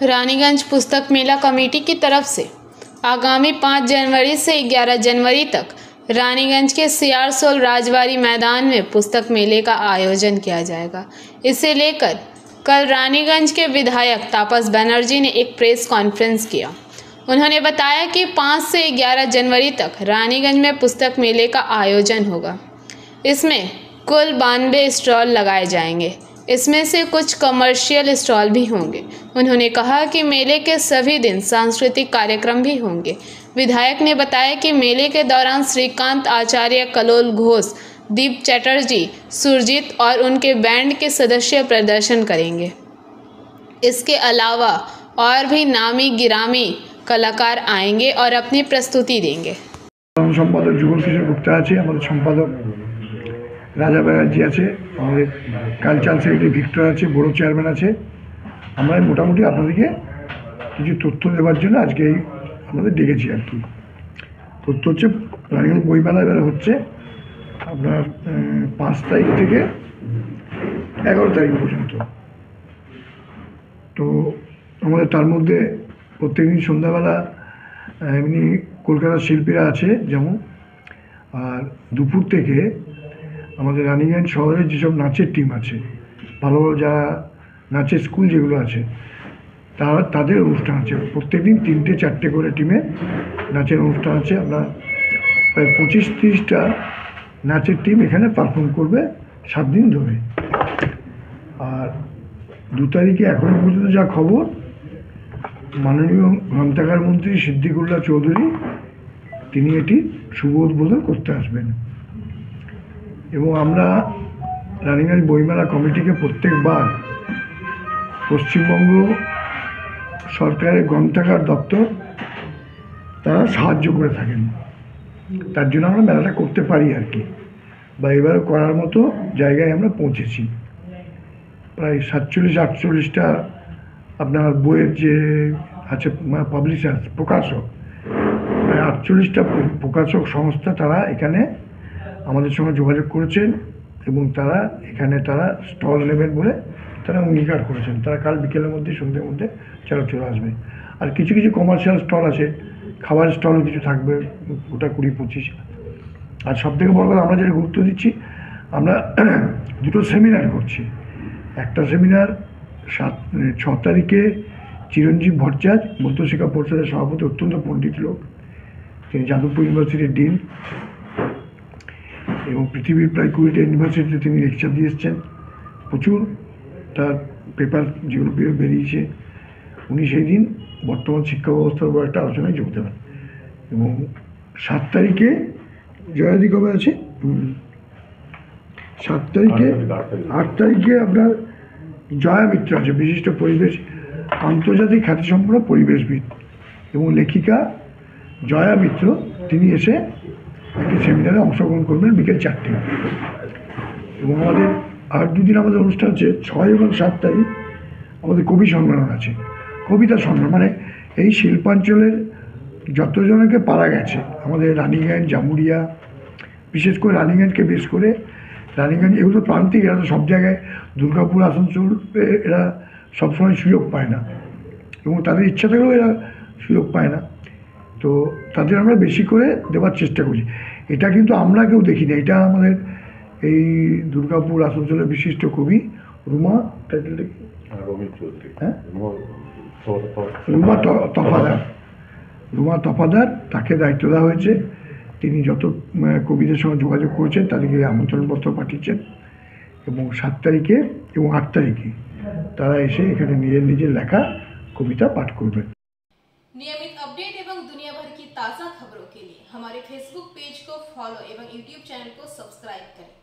रानीगंज पुस्तक मेला कमेटी की तरफ से आगामी 5 जनवरी से 11 जनवरी तक रानीगंज के सियारसोल राजबाड़ी मैदान में पुस्तक मेले का आयोजन किया जाएगा। इसे लेकर कल रानीगंज के विधायक तापस बनर्जी ने एक प्रेस कॉन्फ्रेंस किया। उन्होंने बताया कि 5 से 11 जनवरी तक रानीगंज में पुस्तक मेले का आयोजन होगा। इसमें कुल 92 स्टॉल लगाए जाएंगे। इसमें से कुछ कमर्शियल स्टॉल भी होंगे। उन्होंने कहा कि मेले के सभी दिन सांस्कृतिक कार्यक्रम भी होंगे। विधायक ने बताया कि मेले के दौरान श्रीकांत आचार्य, कलोल घोष, दीप चटर्जी, सुरजीत और उनके बैंड के सदस्य प्रदर्शन करेंगे। इसके अलावा और भी नामी गिरामी कलाकार आएंगे और अपनी प्रस्तुति देंगे। संपादक जुगल किशोर गुप्ता আছে, আমাদের সম্পাদক রাজা ব্যানার্জি আছে, আমাদের কালচারাল সেক্রেটারি ভিক্টর আছে, বড় চেয়ারম্যান আছে। আমরা মোটামুটি আপনাদেরকে কিছু তথ্য দেওয়ার জন্য আজকে আমাদের ডেকেছি আর কি। তথ্য হচ্ছে রানীগঞ্জ বইমেলা এবার হচ্ছে আপনার 5 তারিখ থেকে 11 তারিখ পর্যন্ত। তো আমাদের তার মধ্যে প্রত্যেকদিন সন্ধ্যাবেলা এমনি কলকাতার শিল্পীরা আছে যেমন, আর দুপুর থেকে আমাদের রানীগঞ্জ শহরের যেসব নাচের টিম আছে, ভালো ভালো যারা নাচের স্কুল যেগুলো আছে তাদের অনুষ্ঠান আছে। প্রত্যেকদিন 3টে 4টে করে টিমে নাচের অনুষ্ঠান আছে। আমরা প্রায় 25-30টা নাচের টিম এখানে পারফর্ম করবে 7 দিন ধরে। আর 2 তারিখে এখনও পর্যন্ত যা খবর, মাননীয় গ্রন্থাগার মন্ত্রী সিদ্দিকুল্লাহ চৌধুরী তিনি এটি শুভ উদ্বোধন করতে আসবেন। এবং আমরা রানীগঞ্জ বইমেলা কমিটিকে প্রত্যেকবার পশ্চিমবঙ্গ সরকারের গ্রন্থাগার দপ্তর তারা সাহায্য করে থাকেন। তার জন্য আমরা মেলাটা করতে পারি আর কি, বা এবারে করার মতো জায়গায় আমরা পৌঁছেছি। প্রায় 47-48টা আপনার বইয়ের যে আছে পাবলিশার, প্রকাশক, প্রায় 48টা প্রকাশক সংস্থা তারা এখানে আমাদের সঙ্গে যোগাযোগ করেছেন এবং তারা এখানে স্টল নেবেন বলে তারা অঙ্গীকার করেছেন। তারা কাল বিকেলের মধ্যে, সন্ধ্যের মধ্যে চলে আসবে। আর কিছু কিছু কমার্শিয়াল স্টল আছে, খাবারের স্টলও কিছু থাকবে, ওটা 20-25। আর সবথেকে বড় কথা, আমরা যেটা গুরুত্ব দিচ্ছি, আমরা 2টো সেমিনার করছি। একটা সেমিনার 6 তারিখে চিরঞ্জীব ভট্টাচার্য, মধ্যশিক্ষা পরিষদের সভাপতি, অত্যন্ত পণ্ডিত লোক, তিনি যাদবপুর ইউনিভার্সিটির ডিন এবং পৃথিবীর প্রায় 20টা ইউনিভার্সিটিতে তিনি লেকচার দিয়ে এসছেন। প্রচুর তার পেপার যেগুলো বেরিয়েছে, উনি সেই দিন বর্তমান শিক্ষা ব্যবস্থার উপর একটা আলোচনায় যোগ দেবেন। এবং 7 তারিখে জয়াদি কবে আছে, 7 তারিখে 8 তারিখে আপনার জয়া মিত্র আছে, বিশিষ্ট পরিবেশ, আন্তর্জাতিক খ্যাতিসম্পন্ন পরিবেশবিদ এবং লেখিকা জয়া মিত্র, তিনি এসে একটি সেমিনারে অংশগ্রহণ করবেন বিকেল 4টে। এবং আমাদের আর 2 দিন আমাদের অনুষ্ঠান আছে, 6 এবং 7 তারিখ আমাদের কবি সম্মেলন আছে। কবিতা সম্মেলন মানে এই শিল্পাঞ্চলের যতজনকে পারা গেছে, আমাদের রানীগঞ্জ, জামুরিয়া, বিশেষ করে রানীগঞ্জকে বেশ করে, রানীগঞ্জ এগুলো প্রান্তিক, এরা তো সব জায়গায়, দুর্গাপুর, আসানসোল, এরা সবসময় সুযোগ পায় না এবং তাদের ইচ্ছা থাকলেও এরা সুযোগ পায় না। তো তাদের আমরা বেশি করে দেওয়ার চেষ্টা করছি। এটা কিন্তু আমরা কেউ দেখি না, এটা আমাদের এই দুর্গাপুর, আসানসোলের বিশিষ্ট কবি রুমা তফাদার, তাকে দায়িত্ব দেওয়া হয়েছে। তিনি যত কবিদের সঙ্গে যোগাযোগ করেছেন তাদেরকে আমন্ত্রণপত্র পাঠিয়েছেন এবং 7 তারিখে এবং 8 তারিখে তারা এসে এখানে নিজের নিজের লেখা কবিতা পাঠ করবেন। नियमित अपडेट एवं दुनिया भर की ताज़ा खबरों के लिए हमारे फेसबुक पेज को फॉलो एवं यूट्यूब चैनल को सब्सक्राइब करें।